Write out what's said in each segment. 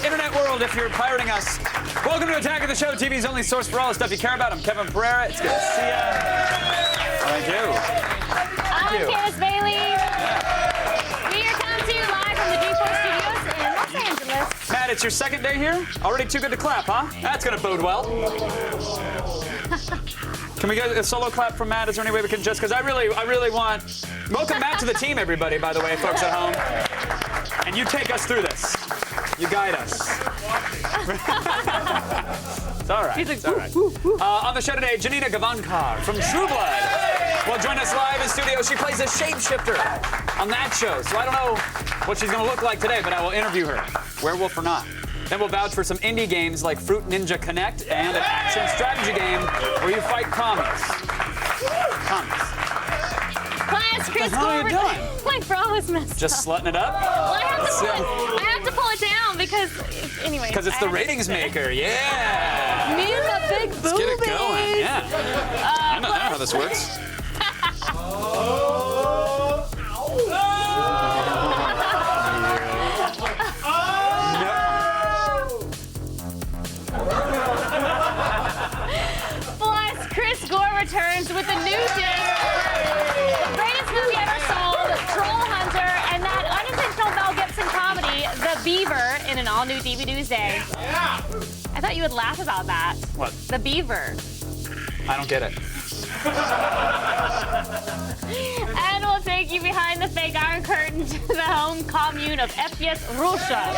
Internet world, if you're pirating us. Welcome to Attack of the Show, TV's only source for all the stuff you care about. I'm Kevin Pereira. It's good to see you. Thank you. I'm Candace Bailey. We are coming to you live from the G4 Studios in Los Angeles. Matt, it's your second day here? Already too good to clap, huh? That's going to bode well. Can we get a solo clap from Matt? Is there any way we can just, because I really want... Welcome Matt to the team, everybody, by the way, folks at home. And you take us through this. You guide us. It's all right. It's all right. On the show today, Janina Gavankar from True Blood will join us live in studio. She plays a shapeshifter on that show. So I don't know what she's going to look like today, but I will interview her, werewolf or not. Then we'll vouch for some indie games like Fruit Ninja Connect and an action strategy game where you fight commies. Class, Chris, how are you doing? My bra was messed Just slutting it up? Well, I have to pull it down because, anyway. Because it's the ratings maker, yeah. Me and the big boobies. Let's get it going, yeah. I know how this works. Plus, Chris Gore returns with a new disc. The greatest movie ever sold, Troll Hunter, and that unintentional Mel Gibson comedy, The Beaver, in an all-new DVD day. I thought you would laugh about that. What? The Beaver. I don't get it. And we'll take you behind the fake Iron Curtain to the home commune of Efes, Russia.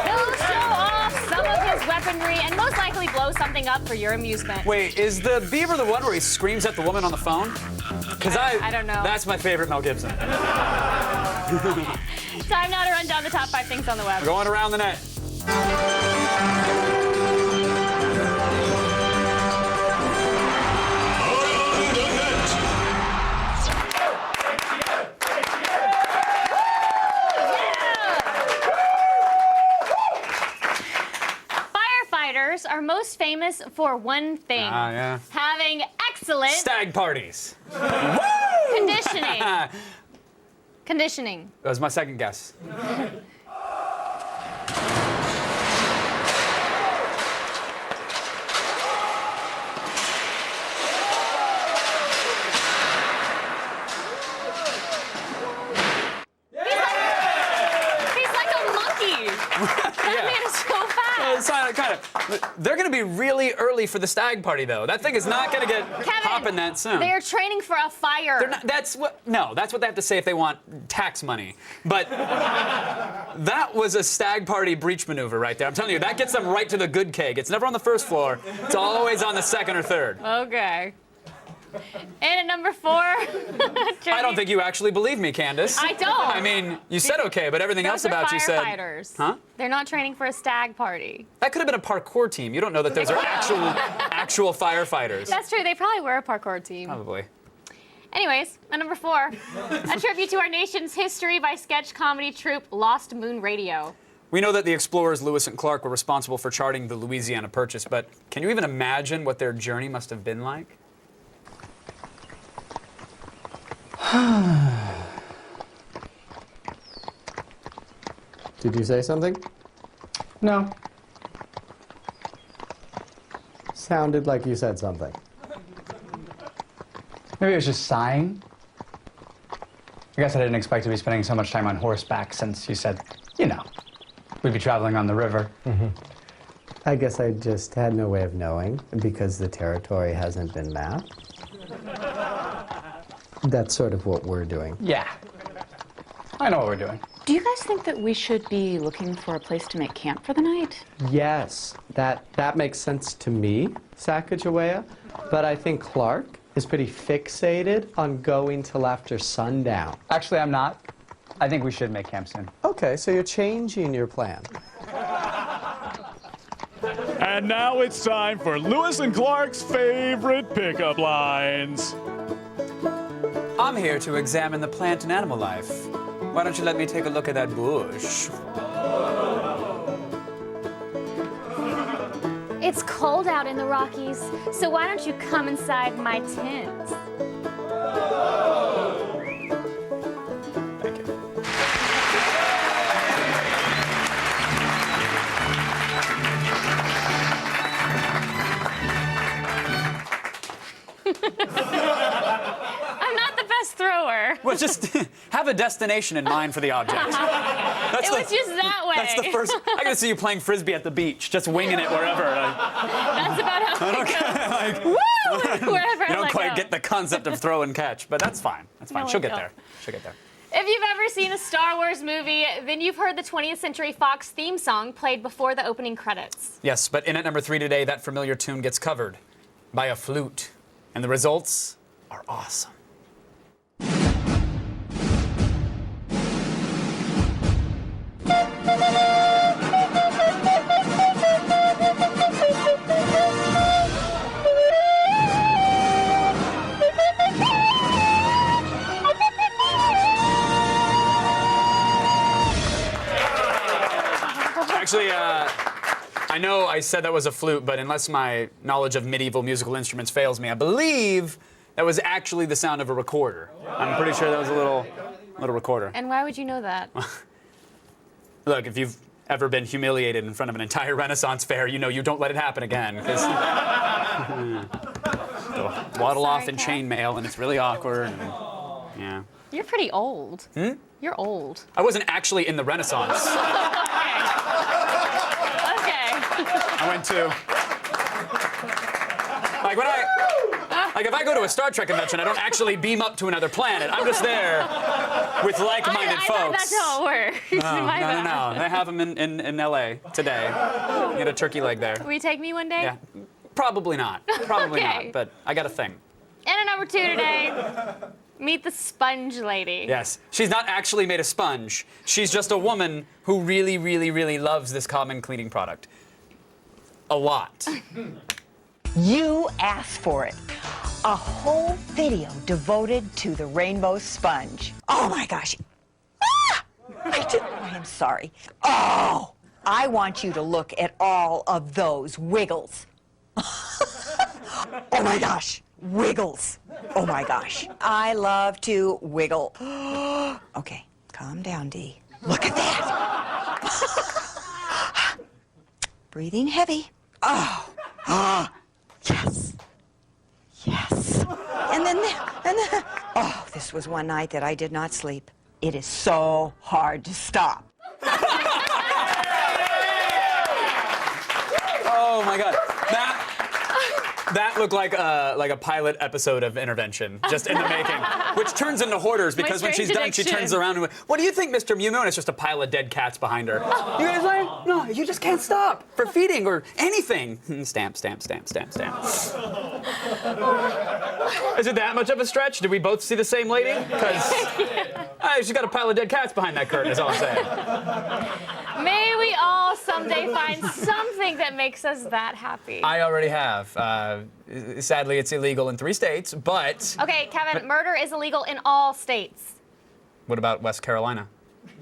He'll show off some of his weaponry and most likely blow something up for your amusement. Wait, is the Beaver the one where he screams at the woman on the phone? Because I don't know. That's my favorite Mel Gibson. Time now to run down the top 5 things on the web. Going around the net. Firefighters are most famous for one thing. Yeah. Having excellent Stag parties. conditioning. Conditioning. That was my second guess. He's like a monkey. That man is so fast. They're going to be really early for the stag party, though. That thing is not going to get popping that soon. They're training for a fire. That's what they have to say if they want tax money. But that was a stag party breach maneuver right there. I'm telling you, that gets them right to the good keg. It's never on the first floor. It's always on the second or third. Okay. And at number 4, I don't think you actually believe me, Candace. I don't. I mean, you said okay, but everything else about you said... Firefighters. Huh? They're not training for a stag party. That could have been a parkour team. You don't know that those are actual firefighters. That's true. They probably were a parkour team. Probably. Anyways, at number 4, a tribute to our nation's history by sketch comedy troupe Lost Moon Radio. We know that the explorers Lewis and Clark were responsible for charting the Louisiana Purchase, but can you even imagine what their journey must have been like? Did you say something? No. Sounded like you said something. Maybe I was just sighing. I guess I didn't expect to be spending so much time on horseback since you said, we'd be traveling on the river. Mm-hmm. I guess I just had no way of knowing because the territory hasn't been mapped. That's sort of what we're doing. Yeah. I know what we're doing. Do you guys think that we should be looking for a place to make camp for the night? Yes, that makes sense to me, Sacagawea, but I think Clark is pretty fixated on going till after sundown. Actually, I'm not. I think we should make camp soon. Okay, so you're changing your plan. And now it's time for Lewis and Clark's favorite pickup lines. I'm here to examine the plant and animal life. Why don't you let me take a look at that bush? It's cold out in the Rockies, so why don't you come inside my tent? Thank you. I'm not the best thrower. Well, just have a destination in mind for the object. It was just that way. That's the first. I gotta see you playing frisbee at the beach, just winging it wherever. That's about how it goes. Like, Woo! Wherever you don't I quite go. get the concept of throw and catch, but that's fine. That's fine. No, She'll I get don't. there. She'll get there. If you've ever seen a Star Wars movie, then you've heard the 20th Century Fox theme song played before the opening credits. Yes, but in at number 3 today, that familiar tune gets covered by a flute, and the results are awesome. Actually, I know I said that was a flute, but unless my knowledge of medieval musical instruments fails me, I believe that was actually the sound of a recorder. I'm pretty sure that was a little recorder. And why would you know that? Look, if you've ever been humiliated in front of an entire Renaissance fair, you know you don't let it happen again. They'll waddle off in Kat. chainmail, and it's really awkward. And, yeah. You're pretty old. You're old. I wasn't actually in the Renaissance. Okay. I went to, like if I go to a Star Trek convention, I don't actually beam up to another planet. I'm just there with like-minded I folks. thought that's how it works. My bad. No. They have them in LA today. You get a turkey leg there. Will you take me one day? Yeah. Probably not. Probably Okay. not. But I got a thing. And at number 2 today, meet the sponge lady. Yes. She's not actually made of sponge. She's just a woman who really, really, really loves this common cleaning product. A lot. You asked for it. A whole video devoted to the rainbow sponge. Oh my gosh. Ah! I am sorry. Oh, I want you to look at all of those wiggles. Oh my gosh, wiggles. Oh my gosh. I love to wiggle. Okay, calm down, Dee. Look at that. Breathing heavy. Oh, yes. Yes. And then, oh, this was one night that I did not sleep. It is so hard to stop. Oh my God. That looked like a pilot episode of Intervention, just in the making, which turns into Hoarders because when she's done, she turns around and, what do you think, Mr. Mew Mew? And it's just a pile of dead cats behind her. You guys like? No, you just can't stop for feeding or anything. Stamp, stamp, stamp, stamp, stamp. Is it that much of a stretch? Did we both see the same lady? Because she's got a pile of dead cats behind that curtain, is all I'm saying. May we all someday find something that makes us that happy. I already have. Sadly, it's illegal in 3 states, but... Okay, Kevin, murder is illegal in all states. What about West Carolina?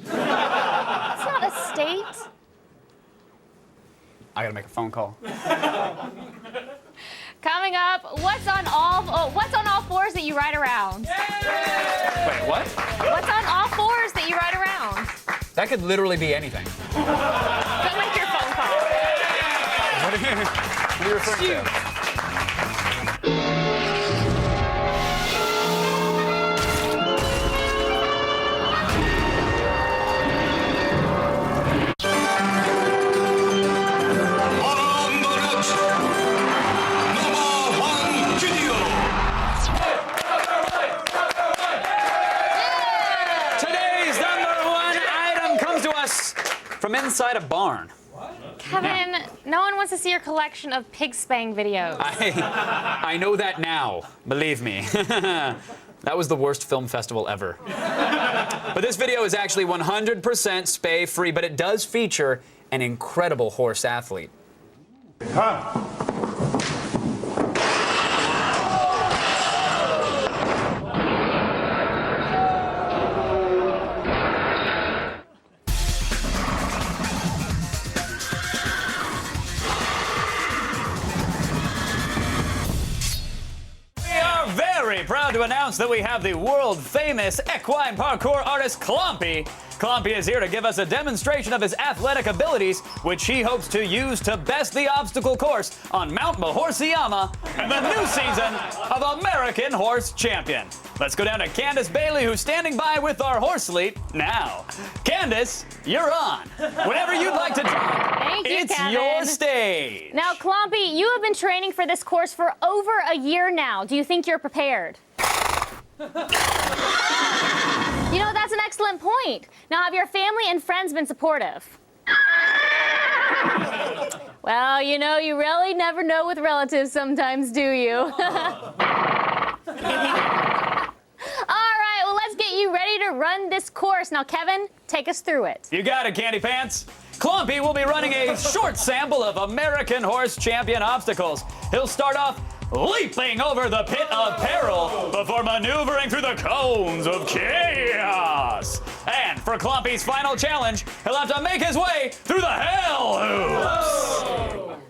It's not a state. I gotta make a phone call. Coming up, what's on all fours that you ride around? Wait, what? What's on all fours that you ride around? That could literally be anything. Don't make your phone call. What are you referring to? Today's #1 item comes to us from inside a barn. Kevin, no one wants to see your collection of pig spang videos. I know that now, believe me. That was the worst film festival ever. But this video is actually 100% spay-free, but it does feature an incredible horse athlete. are very proud to announce that we have the world-famous equine parkour artist Clompy. Clompy is here to give us a demonstration of his athletic abilities, which he hopes to use to best the obstacle course on Mount Mahorsiyama and the new season of American Horse Champion. Let's go down to Candace Bailey, who's standing by with our horse lead now. Candace, you're on. Whenever you'd like to talk, Thank you, it's Kevin. your stage. Now, Clompy, you have been training for this course for over a year now. Do you think you're prepared? You know, that's an excellent point. Now, have your family and friends been supportive? Well, you know, you really never know with relatives sometimes, do you? All right, well, let's get you ready to run this course. Now, Kevin, take us through it. You got it, Candy Pants. Clompy will be running a short sample of American Horse Champion obstacles. He'll start off leaping over the pit of peril before maneuvering through the cones of chaos. And for Clompy's final challenge, he'll have to make his way through the hell hoops.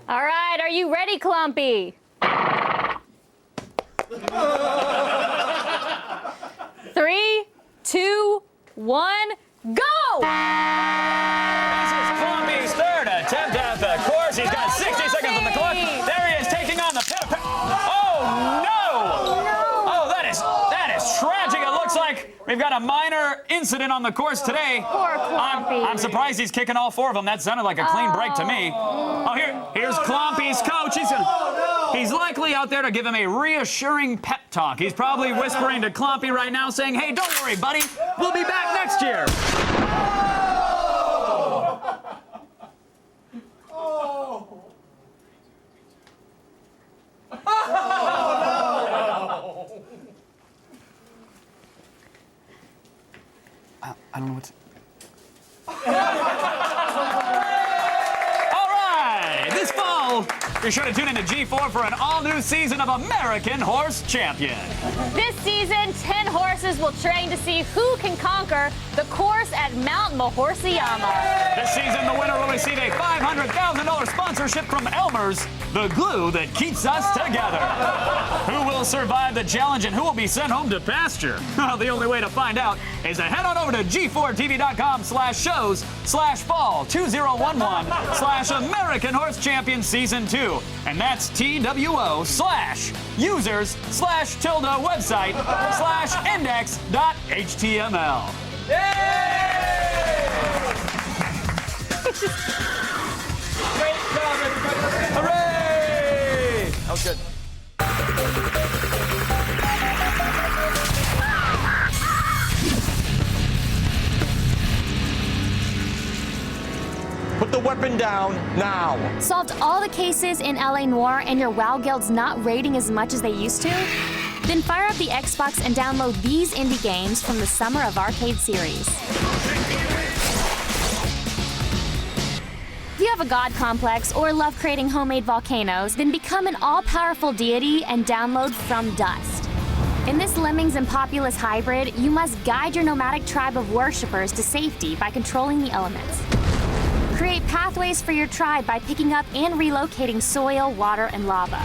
All right, are you ready, Clompy? 3, 2, 1, go! This is Clompy's third attempt at the course. He's got 60 seconds on the clock. There he is, taking on the pit of Oh, no! Oh, that is tragic. It looks like we've got a minor incident on the course today. Poor Clompy. I'm surprised he's kicking all 4 of them. That sounded like a clean break to me. Oh, here's Clompy's coach. He's likely out there to give him a reassuring pep talk. He's probably whispering to Clompy right now, saying, "Hey, don't worry, buddy. We'll be back next year." I don't know what to... All right, this fall, be sure to tune into G4 for an all-new season of American Horse Champion. This season, 10 horses will train to see who can conquer the course at Mount Mahorsiyama. This season, the winner will receive a $500,000 sponsorship from Elmer's, the glue that keeps us together. Who will survive the challenge and who will be sent home to pasture? Well, the only way to find out is to head on over to g4tv.com/shows/fall2011/American Horse Champion Season 2. And that's TWO/users/website/index.html. Great job, everybody. Hooray! That was good. Put the weapon down now. Solved all the cases in LA Noire and your WoW guild's not raiding as much as they used to? Then fire up the Xbox and download these indie games from the Summer of Arcade series. If you have a god complex or love creating homemade volcanoes, then become an all-powerful deity and download From Dust. In this Lemmings and Populous hybrid, you must guide your nomadic tribe of worshippers to safety by controlling the elements. Create pathways for your tribe by picking up and relocating soil, water, and lava.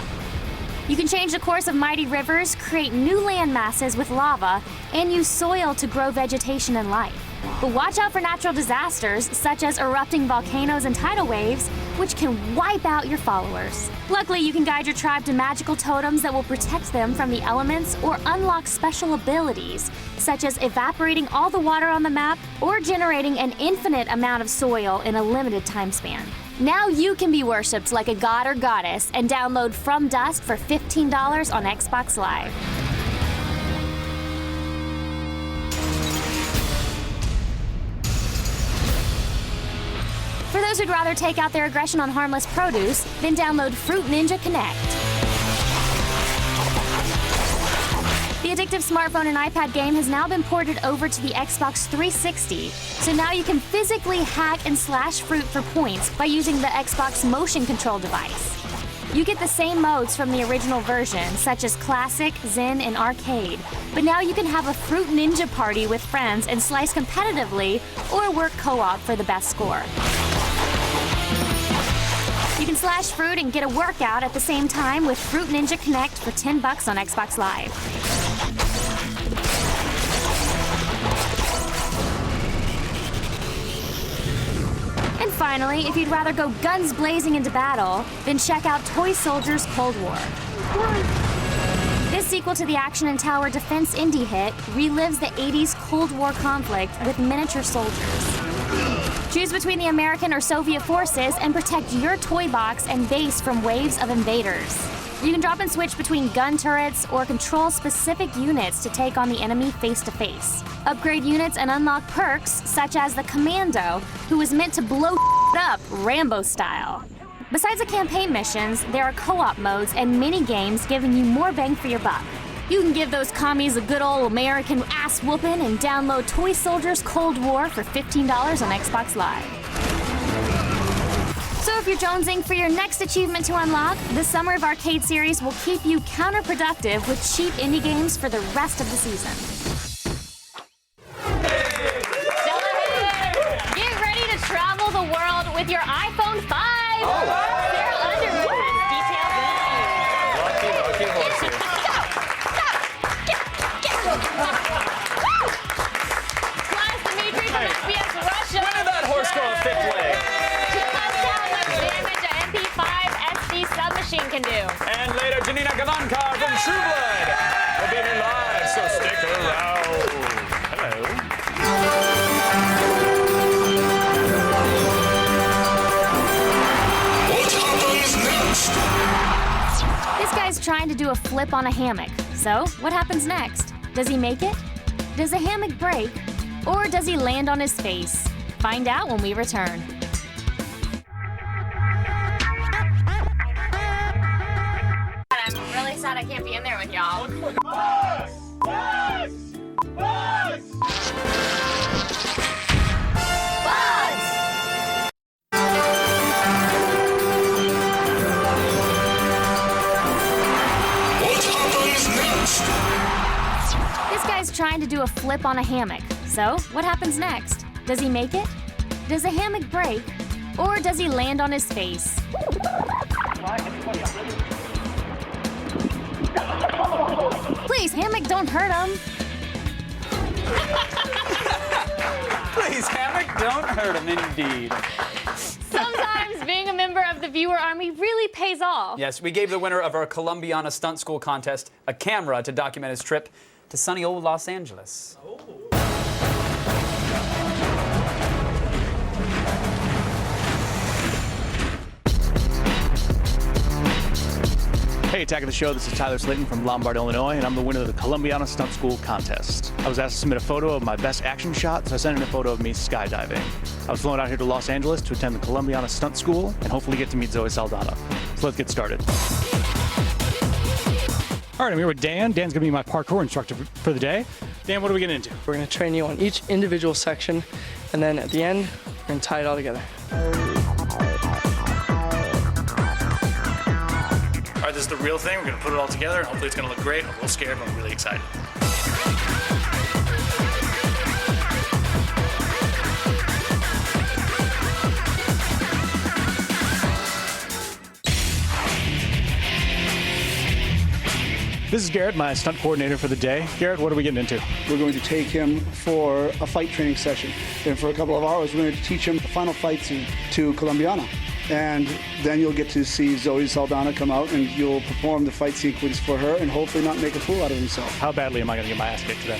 You can change the course of mighty rivers, create new land masses with lava, and use soil to grow vegetation and life. But watch out for natural disasters, such as erupting volcanoes and tidal waves, which can wipe out your followers. Luckily, you can guide your tribe to magical totems that will protect them from the elements or unlock special abilities, such as evaporating all the water on the map or generating an infinite amount of soil in a limited time span. Now you can be worshipped like a god or goddess and download From Dust for $15 on Xbox Live. For those who'd rather take out their aggression on harmless produce, then download Fruit Ninja Connect. The addictive smartphone and iPad game has now been ported over to the Xbox 360, so now you can physically hack and slash fruit for points by using the Xbox motion control device. You get the same modes from the original version, such as Classic, Zen, and Arcade, but now you can have a Fruit Ninja party with friends and slice competitively or work co-op for the best score. You can slash fruit and get a workout at the same time with Fruit Ninja Connect for $10 on Xbox Live. And finally, if you'd rather go guns blazing into battle, then check out Toy Soldiers Cold War. This sequel to the action and tower defense indie hit relives the 80s Cold War conflict with miniature soldiers. Choose between the American or Soviet forces and protect your toy box and base from waves of invaders. You can drop and switch between gun turrets or control specific units to take on the enemy face-to-face. Upgrade units and unlock perks such as the Commando, who is meant to blow up Rambo style. Besides the campaign missions, there are co-op modes and mini-games giving you more bang for your buck. You can give those commies a good old American ass-whooping and download Toy Soldiers Cold War for $15 on Xbox Live. So if you're jonesing for your next achievement to unlock, the Summer of Arcade series will keep you counterproductive with cheap indie games for the rest of the season. Get ready to travel the world with your iPhone 5. Sarah Underwood has details in the feed. Plus, Dimitri from SBS Russia. When did that horse go a fifth leg? How much damage an MP5 SD submachine can do. And later, Janina Gavankar from True Blood will be here live, so stick around. Hello. This guy's trying to do a flip on a hammock. So, what happens next? Does he make it? Does the hammock break? Or does he land on his face? Find out when we return. I'm really sad I can't be in there with y'all. This guy's trying to do a flip on a hammock. So, what happens next? Does he make it? Does the hammock break? Or does he land on his face? Please, hammock, don't hurt him. Please, hammock, don't hurt him, indeed. Sometimes being a member of the viewer army really pays off. Yes, we gave the winner of our Columbiana Stunt School contest a camera to document his trip to sunny old Los Angeles. Hey, Attack of the Show, this is Tyler Slayton from Lombard, Illinois, and I'm the winner of the Columbiana Stunt School contest. I was asked to submit a photo of my best action shot, so I sent in a photo of me skydiving. I was flown out here to Los Angeles to attend the Columbiana Stunt School and hopefully get to meet Zoe Saldana. So let's get started. All right, I'm here with Dan. Dan's gonna be my parkour instructor for the day. Dan, what are we getting into? We're going to train you on each individual section, and then at the end, we're going to tie it all together. All right, this is the real thing. We're gonna put it all together, and hopefully it's gonna look great. I'm a little scared, but I'm really excited. This is Garrett, my stunt coordinator for the day. Garrett, what are we getting into? We're going to take him for a fight training session. And for a couple of hours, we're going to teach him the final fight scene to Columbiana. And then you'll get to see Zoe Saldana come out, and you'll perform the fight sequence for her and hopefully not make a fool out of himself. How badly am I going to get my ass kicked today?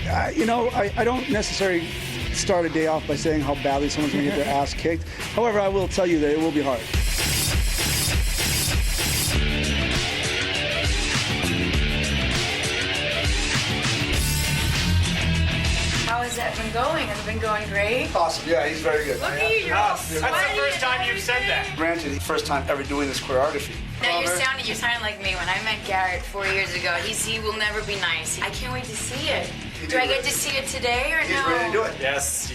I don't necessarily start a day off by saying how badly someone's going to get their ass kicked. However, I will tell you that it will be hard. How has that been going? Has it been going great? Awesome. Yeah, he's very good. Look at you, you're all sweaty. That's the first time you've said that. Granted, first time ever doing this choreography. Now you're sounding like me when I met Garrett 4 years ago. He will never be nice. I can't wait to see it. Do I get to see it today or no? He's ready to do it. Yes.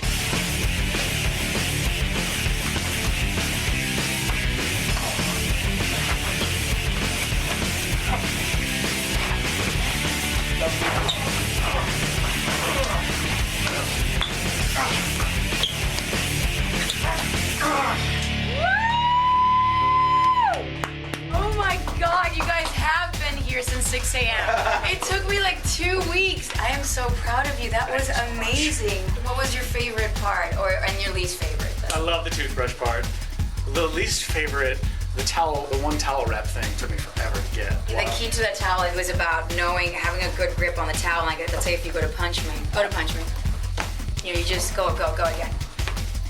6 a.m. It took me like 2 weeks. I am so proud of you. That was amazing. What was your favorite part and your least favorite? I love the toothbrush part. The least favorite, the one towel wrap thing took me forever to get. The key to that towel was about having a good grip on the towel. Like, let's say if you go to punch me, you just go again.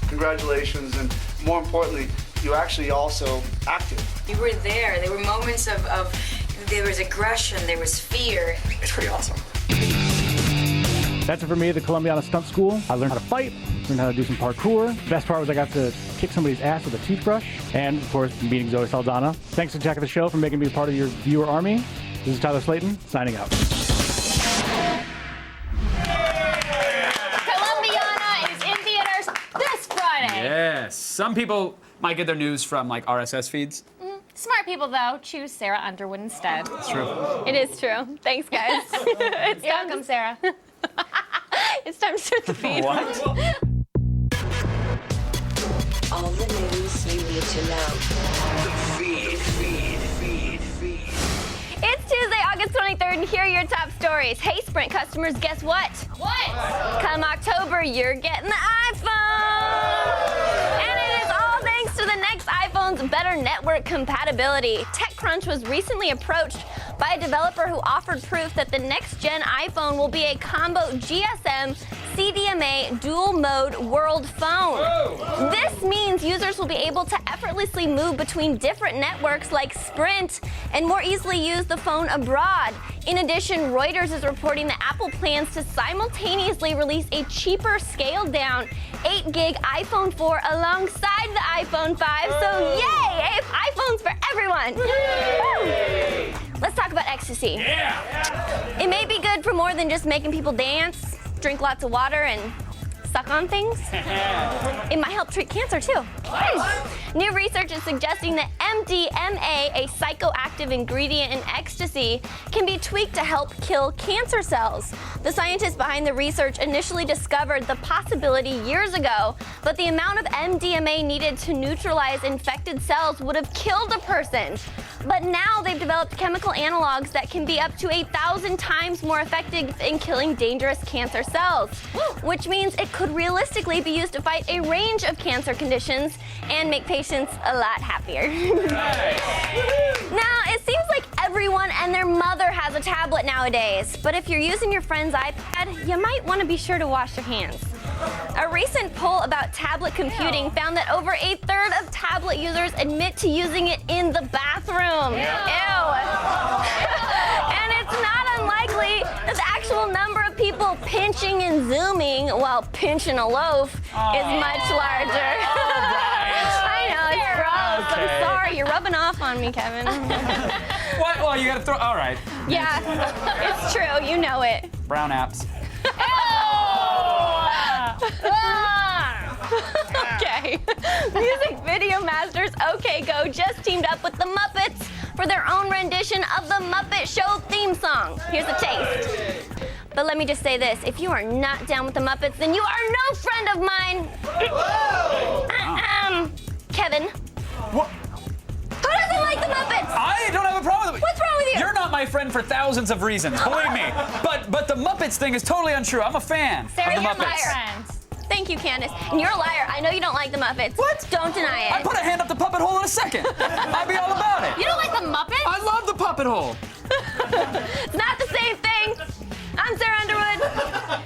Congratulations, and more importantly, you actually also acted. You were there. There were moments of there was aggression, there was fear. It's pretty awesome. That's it for me at the Columbiana Stunt School. I learned how to fight, learned how to do some parkour. The best part was I got to kick somebody's ass with a toothbrush. And, of course, meeting Zoe Saldana. Thanks to Jack of the Show for making me part of your viewer army. This is Tyler Slayton, signing out. Columbiana is in theaters this Friday. Yes. Some people might get their news from, like, RSS feeds. Smart people, though, choose Sarah Underwood instead. It's true. It is true. Thanks, guys. It's welcome, Sarah. It's time to start the feed. What? All the news you need to know. Feed. It's Tuesday, August 23rd, and here are your top stories. Hey, Sprint customers, guess what? What? Come October, you're getting the iPhone! And it is all thanks to the next iPhone's better network compatibility. TechCrunch was recently approached by a developer who offered proof that the next-gen iPhone will be a combo GSM CDMA dual-mode world phone. Whoa. This means users will be able to effortlessly move between different networks like Sprint and more easily use the phone abroad. In addition, Reuters is reporting that Apple plans to simultaneously release a cheaper, scaled-down 8-gig iPhone 4 alongside the iPhone 5. So yay! iPhones for everyone! Woo. Let's talk about ecstasy. Yeah! It may be good for more than just making people dance, drink lots of water, and suck on things. It might help treat cancer, too. New research is suggesting that MDMA, a psychoactive ingredient in ecstasy, can be tweaked to help kill cancer cells. The scientists behind the research initially discovered the possibility years ago, but the amount of MDMA needed to neutralize infected cells would have killed a person. But now they've developed chemical analogs that can be up to 1,000 times more effective in killing dangerous cancer cells, which means it could realistically be used to fight a range of cancer conditions and make patients a lot happier. Now, it seems like everyone and their mother has a tablet nowadays, but if you're using your friend's iPad, you might want to be sure to wash your hands. A recent poll about tablet computing found that over 1/3 of tablet users admit to using it in the bathroom. Ew. And it's not unlikely that the actual number of people pinching and zooming while pinching a loaf is much larger. I know, it's gross. Okay. I'm sorry, you're rubbing off on me, Kevin. What? Well, you gotta throw. All right. Yeah, it's true. You know it. Brown apps. Okay. Music video masters OK Go just teamed up with the Muppets for their own rendition of the Muppet Show theme song. Here's a taste. But let me just say this. If you are not down with the Muppets, then you are no friend of mine. Kevin. What? Who doesn't like the Muppets? I don't have a problem with it. What's wrong with you? You're not my friend for thousands of reasons, believe me. But the Muppets thing is totally untrue. I'm a fan Sarah, of the you're Muppets. a liar. Thank you, Candace. And you're a liar. I know you don't like the Muppets. What? Don't deny it. I'd put a hand up the puppet hole in a second. I'd be all about it. You don't like the Muppets? I love the puppet hole. It's not the same thing. I'm Sarah Underwood.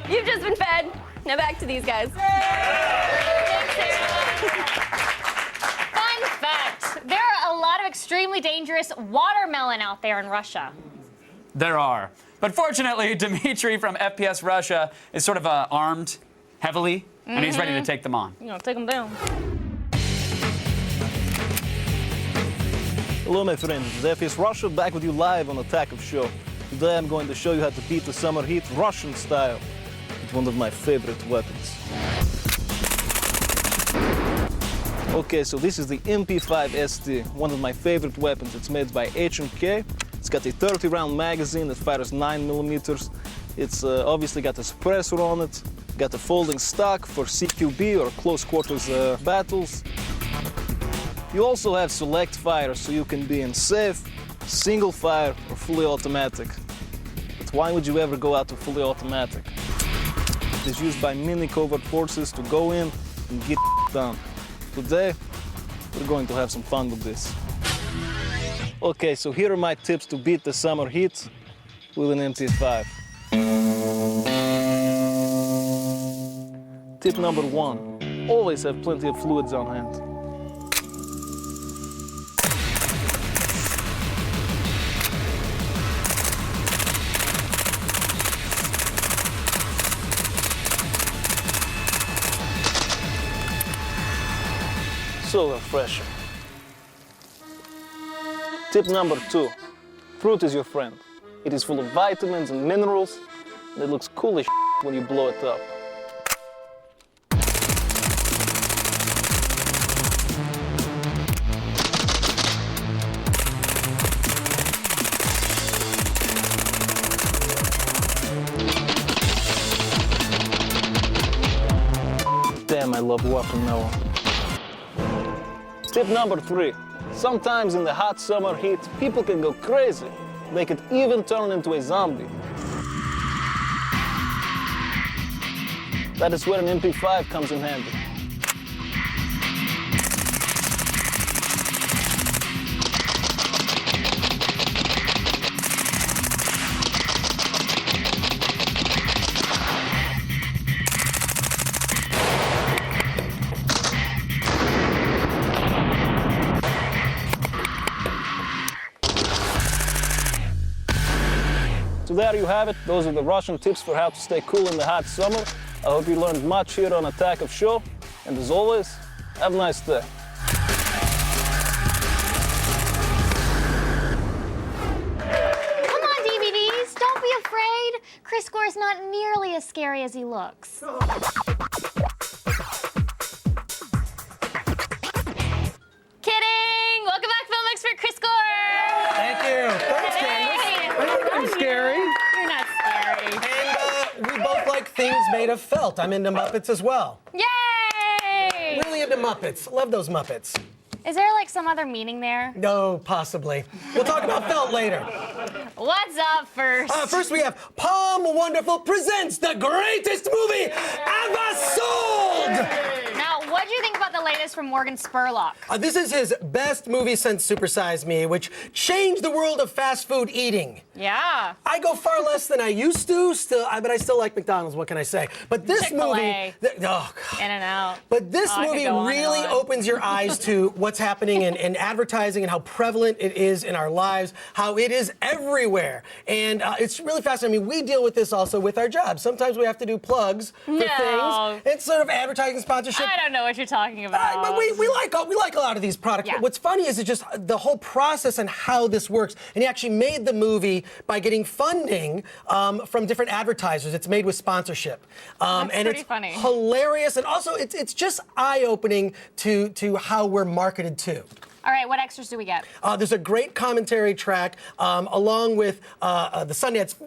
You've just been fed. Now back to these guys. Thanks, Sarah. Fun fact. There are a lot of extremely dangerous watermelon out there in Russia. There are. But fortunately, Dmitry from FPS Russia is sort of armed heavily, and he's ready to take them on. You know, take them down. Hello, my friends. This is FPS Russia back with you live on Attack of Show. Today I'm going to show you how to beat the summer heat Russian style with one of my favorite weapons. Okay, so this is the MP5 ST, one of my favorite weapons. It's made by H&K. It's got a 30-round magazine that fires 9mm. It's obviously got a suppressor on it. Got a folding stock for CQB or close quarters battles. You also have select fire, so you can be in safe single fire or fully automatic. But why would you ever go out to fully automatic? It is used by many covert forces to go in and get done. Today, we're going to have some fun with this. Okay, so here are my tips to beat the summer heat with an MP5. Tip number 1, always have plenty of fluids on hand. So refreshing. Tip number 2, fruit is your friend. It is full of vitamins and minerals, and it looks cool as when you blow it up. Damn, I love watermelon. Tip number 3. Sometimes in the hot summer heat, people can go crazy. They could even turn into a zombie. That is where an MP5 comes in handy. So there you have it. Those are the Russian tips for how to stay cool in the hot summer. I hope you learned much here on Attack of Show. And as always, have a nice day. Come on, DVDs, don't be afraid. Chris Gore's not nearly as scary as he looks. Kidding! Welcome back, film expert Chris Gore. Thank you. Thanks, Candace. I'm scary. You're not scary. And we both like things made of felt. I'm into Muppets as well. Yay! Really into Muppets. Love those Muppets. Is there like some other meaning there? No, possibly. We'll talk about felt later. What's up first? First we have Palm Wonderful presents the greatest movie ever sold! Now, what do you think about the latest from Morgan Spurlock? This is his best movie since Super Size Me, which changed the world of fast food eating. Yeah. I go far less than I used to, but I still like McDonald's, what can I say? But this Chick-fil-A. movie... Oh, God. In-N-Out. But this I could movie go on and really on. opens your eyes to what's happening in advertising and how prevalent it is in our lives, how it is everywhere. And it's really fascinating. I mean, we deal with this also with our jobs. Sometimes we have to do plugs for things. It's sort of advertising sponsorship. I don't know what you're talking about. But we like a lot of these products. Yeah. But what's funny is it's just the whole process and how this works. And he actually made the movie by getting funding from different advertisers. It's made with sponsorship. That's and pretty it's funny. hilarious. And also, it's just eye-opening to how we're marketed to. All right, what extras do we get? There's a great commentary track along with the Sundance,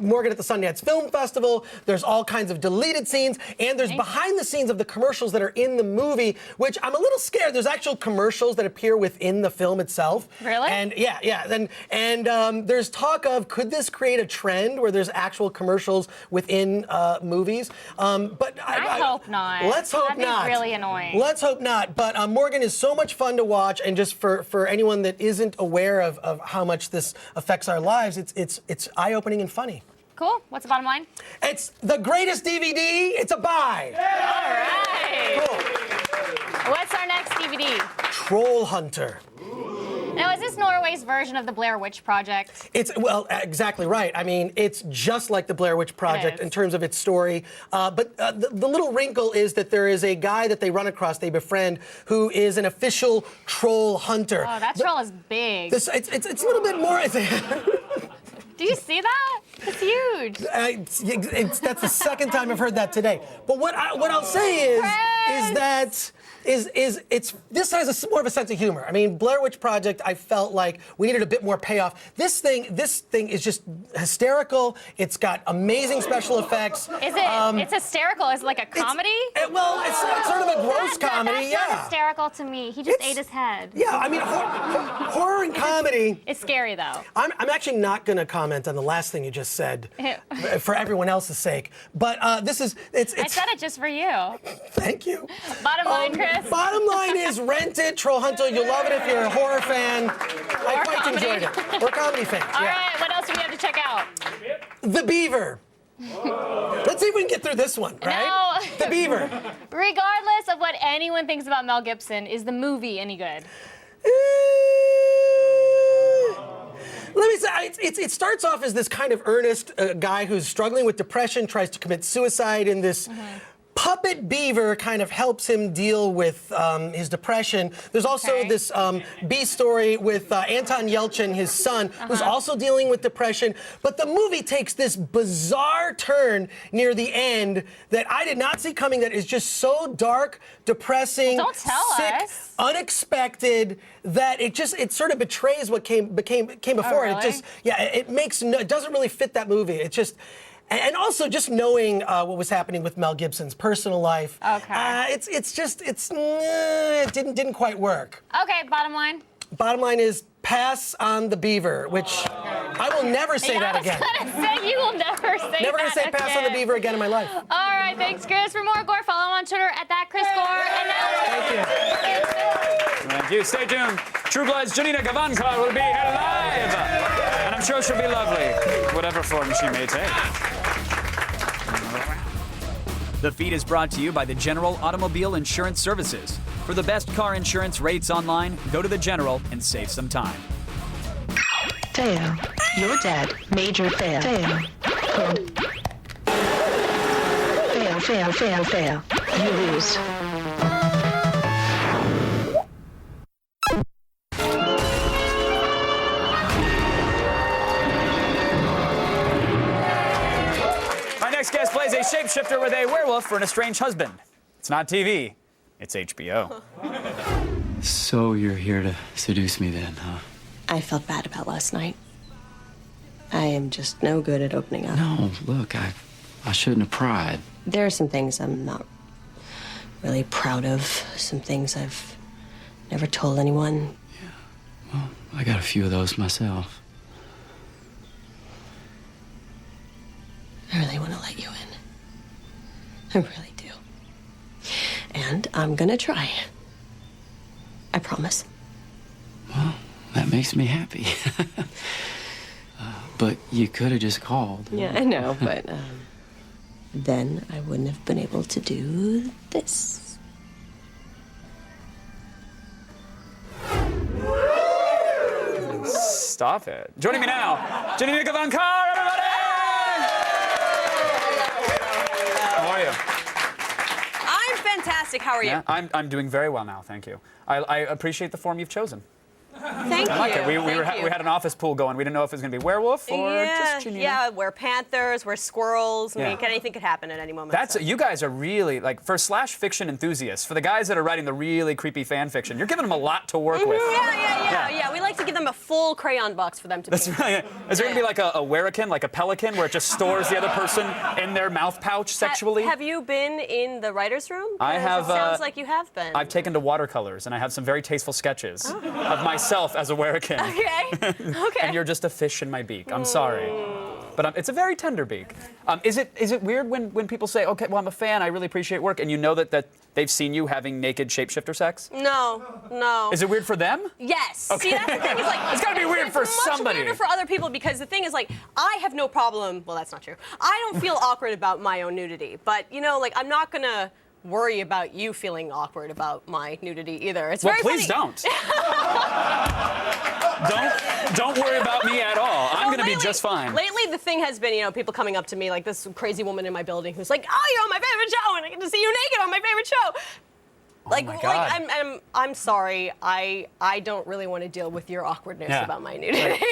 Morgan at the Sundance Film Festival. There's all kinds of deleted scenes, and there's behind the scenes of the commercials that are in the movie, which I'm a little scared. There's actual commercials that appear within the film itself. Really? And yeah. And there's talk of, could this create a trend where there's actual commercials within movies? But I hope not. Let's hope That'd not. be really annoying. Let's hope not. But Morgan is so much fun to watch, and just for anyone that isn't aware of how much this affects our lives, it's eye-opening and funny. Cool. What's the bottom line? It's the greatest DVD. It's a buy. All right. Cool. What's our next DVD? Troll Hunter. Now, is this Norway's version of the Blair Witch Project? Well, exactly right. I mean, it's just like the Blair Witch Project in terms of its story. But the little wrinkle is that there is a guy that they run across, they befriend, who is an official troll hunter. Oh, that troll is big. It's a little bit more... Do you see that? It's huge. That's the second time I've heard that today. But what I'll say is that this has more of a sense of humor. I mean, Blair Witch Project, I felt like we needed a bit more payoff. This thing is just hysterical. It's got amazing special effects. Is it? It's hysterical. Is it like a comedy? It's sort of a gross comedy. That's not hysterical to me. He just ate his head. Yeah, I mean, horror and comedy. It's scary though. I'm actually not going to comment on the last thing you just said for everyone else's sake. But this is I said it just for you. Thank you. Bottom line, Chris. Bottom line is rent it, Troll Hunter. You'll love it if you're a horror fan. I quite enjoyed it. We're comedy fans. All right, what else do we have to check out? The Beaver. Let's see if we can get through this one, right? No. The Beaver. Regardless of what anyone thinks about Mel Gibson, is the movie any good? Let me say, it starts off as this kind of earnest guy who's struggling with depression, tries to commit suicide, and this puppet beaver kind of helps him deal with his depression. There's also this B story with Anton Yelchin, his son, who's also dealing with depression. But the movie takes this bizarre turn near the end that I did not see coming, that is just so dark, depressing, Don't tell sick, us. unexpected, that it sort of betrays what came before. Really? It doesn't really fit that movie. It's just. And also just knowing what was happening with Mel Gibson's personal life, it didn't quite work. Okay, bottom line. Bottom line is pass on the Beaver, which I will never say that again. I was gonna say you will never say Never gonna say pass on the Beaver again in my life. All right, thanks, Chris. For more Gore, follow him on Twitter at @ChrisGore. And now Thank you. Stay tuned. True Blood's Janina Gavankar will be here live. And I'm sure she'll be lovely, whatever form she may take. The feed is brought to you by the General Automobile Insurance Services. For the best car insurance rates online, go to the General and save some time. Fail. You're dead. Major fail. Fail. Fail, fail, fail, fail. You lose. My next guest plays a shapeshifter with a werewolf for an estranged husband. It's not TV, it's HBO. So you're here to seduce me then, huh? I felt bad about last night. I am just no good at opening up. No, look, I shouldn't have pried. There are some things I'm not really proud of. Some things I've never told anyone. Well, I got a few of those myself. I really want to let you in. I really do. And I'm gonna try. I promise. Well, that makes me happy. But you could have just called. Yeah, I know, but then I wouldn't have been able to do this. Stop it. Joining me now, Janina Gavankar, everybody! How are you? I'm fantastic. How are you? Yeah, I'm doing very well now, thank you. I appreciate the form you've chosen. Thank I like you. it. We Thank you. had an office pool going. We didn't know if it was going to be werewolf or just Janina. Yeah, we're panthers, we're squirrels. I mean, Yeah. anything could happen at any moment. That's so. you guys are really like for slash fiction enthusiasts. For the guys that are writing the really creepy fan fiction, you're giving them a lot to work with. Yeah. We like to give them a full crayon box for them to. That's right. Is there going to be like a werakin, like a pelican, where it just stores the other person in their mouth pouch sexually? Have you been in the writer's room? I have. It sounds like you have been. I've taken to watercolors, and I have some very tasteful sketches of myself as a werakin. Okay. And you're just a fish in my beak. I'm sorry. But it's a very tender beak. Is it weird when people say, okay, well, I'm a fan, I really appreciate work, and you know that they've seen you having naked shapeshifter sex? No. Is it weird for them? Yes. Okay. See, that's the thing. Is like, It's gotta be weird for somebody. It's much weirder for other people because the thing is, like, I have no problem. Well, that's not true. I don't feel awkward about my own nudity, but like, I'm not gonna worry about you feeling awkward about my nudity either. It's very please funny. don't worry about me at all. I'm gonna be just fine. Lately, the thing has been, people coming up to me, like this crazy woman in my building who's like, "Oh, you're on my favorite show, and I get to see you naked on my favorite show." Like, my God. I'm sorry. I don't really want to deal with your awkwardness about my nudity.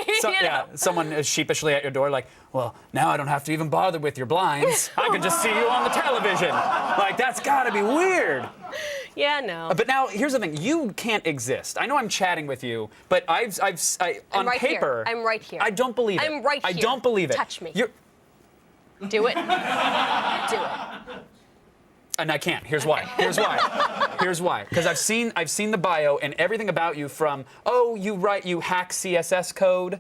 Someone is sheepishly at your door, like, well, now I don't have to even bother with your blinds. I can just see you on the television. Like, that's got to be weird. Yeah, no. But now, here's the thing. You can't exist. I know I'm chatting with you, but on right paper... here. I'm right here. I don't believe it. I'm right here. I don't believe it. Touch me. You're... Do it. Do it. And I can't. Here's why. Here's why. Here's why. Because I've seen the bio and everything about you from, oh, you hack CSS code.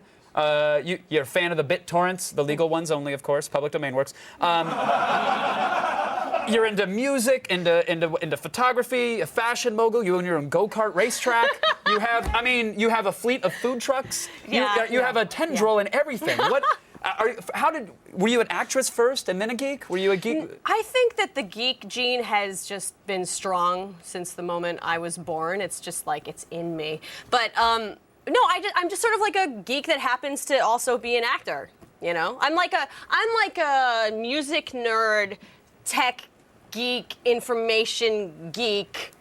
You're a fan of the BitTorrents, the legal ones only, of course. Public domain works. You're into music, into photography, a fashion mogul. You own your own go-kart racetrack. You have a fleet of food trucks. You have a tendril and everything. What? Were you an actress first and then a geek? Were you a geek? I think that the geek gene has just been strong since the moment I was born. It's just like it's in me. But no, I'm just sort of like a geek that happens to also be an actor. You know, I'm like a music nerd, tech geek, information geek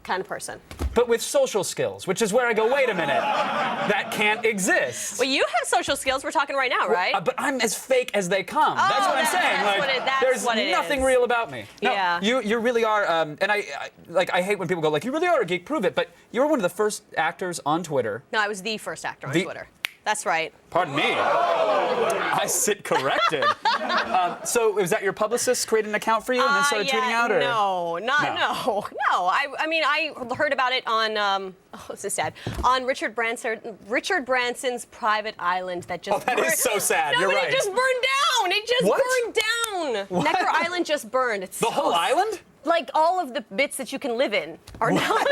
kind of person. But with social skills, which is where I go, wait a minute, that can't exist. Well, you have social skills. We're talking right now, right? But I'm as fake as they come. That's what I'm saying. There's nothing real about me. No, yeah. You really are, and I hate when people go like, you really are a geek, prove it. But you were one of the first actors on Twitter. No, I was the first actor on Twitter. That's right. Pardon me. I sit corrected. So was that your publicist created an account for you and then started tweeting out? Or? No. I mean, I heard about it on, this is sad, on Richard Branson's private island that just burned. Is so sad. No, You're right. It just burned down. It just burned down. What? Necker Island just burned. It's the whole island? Like all of the bits that you can live in are not.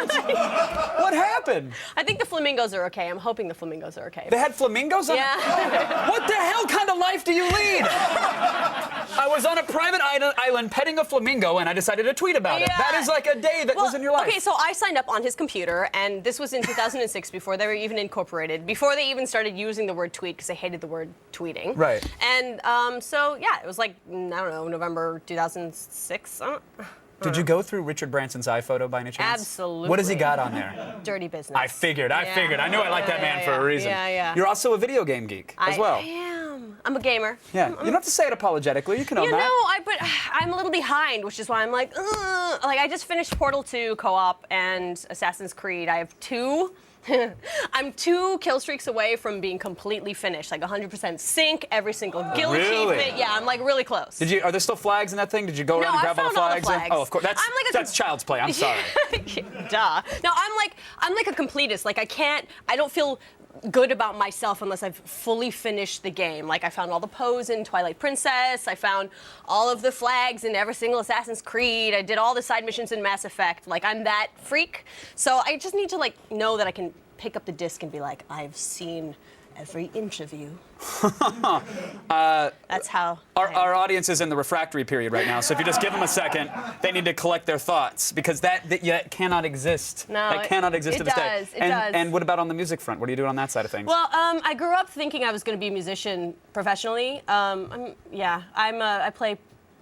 What happened? I think the flamingos are okay. I'm hoping the flamingos are okay. They had flamingos on? Yeah. What the hell kind of life do you lead? I was on a private island petting a flamingo and I decided to tweet about it. That is like a day that was in your life. Okay, so I signed up on his computer, and this was in 2006 before they were even incorporated, before they even started using the word tweet because they hated the word tweeting. Right. And so, yeah, it was like, I don't know, November 2006. Did you go through Richard Branson's iPhoto by any chance? Absolutely. What has he got on there? Dirty business. I figured. I knew I liked that man for a reason. Yeah. You're also a video game geek as well. I am. I'm a gamer. Yeah. You don't have to say it apologetically. You can own that. But I'm a little behind, which is why I'm like, ugh. Like I just finished Portal 2 co-op and Assassin's Creed. I have 2. I'm 2 kill streaks away from being completely finished, like 100% sync, every single guild achievement. Yeah, I'm like really close. Are there still flags in that thing? Did you go around and grab all the flags? Oh, of course. That's child's play. I'm sorry. Duh. No, I'm like a completist. Like I don't feel good about myself unless I've fully finished the game. Like I found all the pose in Twilight Princess. I found all of the flags in every single Assassin's Creed. I did all the side missions in Mass Effect. Like I'm that freak. So I just need to like know that I can pick up the disc and be like, I've seen every inch of you. That's how. Our audience is in the refractory period right now, so if you just give them a second, they need to collect their thoughts because that cannot exist. No, that cannot exist to this day. It does. And what about on the music front? What are you doing on that side of things? Well, I grew up thinking I was going to be a musician professionally. I play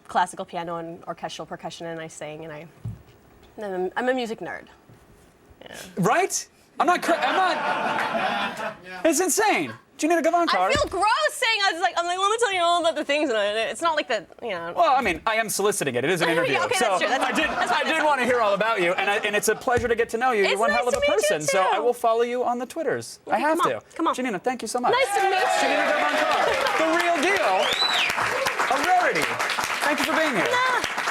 classical piano and orchestral percussion, and I sing, and I'm a music nerd. Yeah. Right? I'm not. It's insane. Janina Gavankar. I feel gross saying I'm like, let me tell you all about the things, and it's not like that, you know. Well, I mean, I am soliciting it. It is an interview. Okay, so that's true. I did want to hear all about you, and it's a pleasure to get to know you. You're one hell of a person. So I will follow you on the Twitters. Okay, I have to. Come on. Janina, thank you so much. Nice to meet you. Janina Gavankar, the real deal, a rarity. Thank you for being here.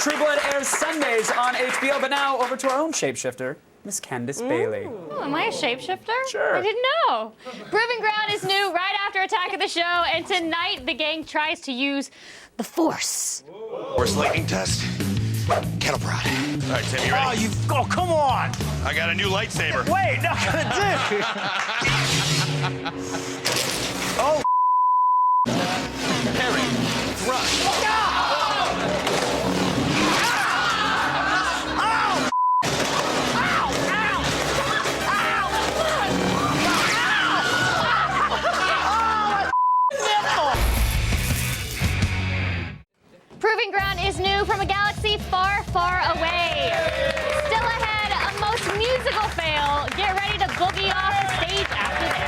True Blood airs Sundays on HBO, but now over to our own shapeshifter, Miss Candace Bailey. Oh, am I a shapeshifter? Sure. I didn't know. Proving Ground is new right after Attack of the Show, and tonight the gang tries to use the Force. Force lightning test. Kettle prod. All right, Tim, you ready? Oh, come on! I got a new lightsaber. Wait, no, Oh! Harry, thrust. Proving Ground is new from a galaxy far, far away. Still ahead, a most musical fail. Get ready to boogie off the stage after this.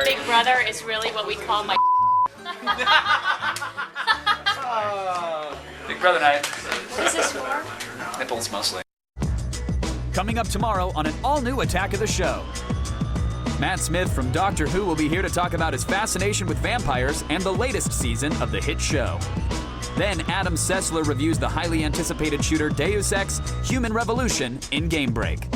Big Brother is really what we call my Big Brother night. What is this for? Nipples mostly. Coming up tomorrow on an all-new Attack of the Show. Matt Smith from Doctor Who will be here to talk about his fascination with vampires and the latest season of the hit show. Then Adam Sessler reviews the highly anticipated shooter Deus Ex: Human Revolution in Game Break.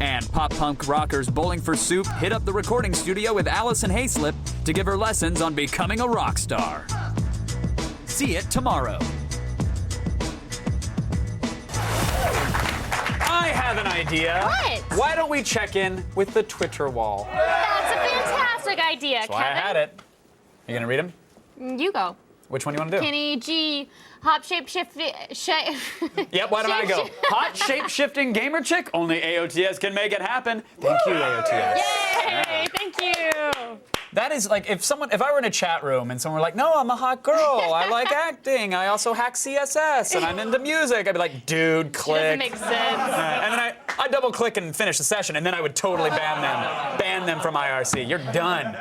And pop-punk rockers Bowling for Soup hit up the recording studio with Allison Hayslip to give her lessons on becoming a rock star. See it tomorrow. I have an idea. What? Why don't we check in with the Twitter wall? That's a fantastic idea, That's why I had it. You gonna read them? You go. Which one do you want to do? Kenny G. Hop shape shifting. Yep, why don't I go? Hot shape-shifting gamer chick? Only AOTS can make it happen. Thank you, AOTS. Yay! Yeah. Thank you. That is like if I were in a chat room and someone were like, no, I'm a hot girl. I like acting. I also hack CSS and I'm into music. I'd be like, dude, click. Doesn't make sense. And then I'd double click and finish the session and then I would totally ban them from IRC. You're done.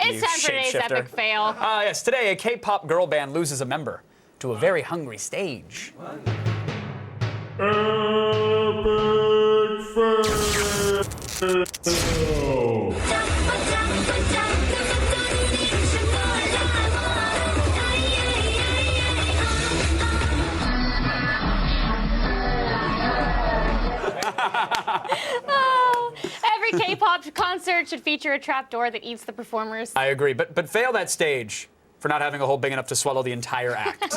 It's time for today's epic fail. Yes, today a K-pop girl band loses a member to a very hungry stage. Every K-pop concert should feature a trapdoor that eats the performers. I agree, but fail that stage for not having a hole big enough to swallow the entire act.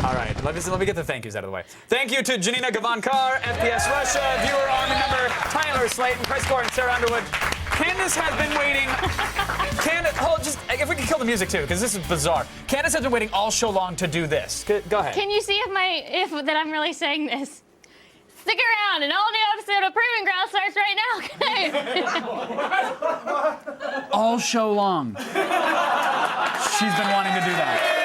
All right, let me get the thank yous out of the way. Thank you to Janina Gavankar, FPS Russia, viewer army member Tyler Slayton, Chris Gore, and Sarah Underwood. Candace has been waiting. If we could kill the music too, because this is bizarre. Candace has been waiting all show long to do this. Go ahead. Can you see if that I'm really saying this? Stick around, an all-new episode of Proving Ground starts right now. All show long. She's been wanting to do that.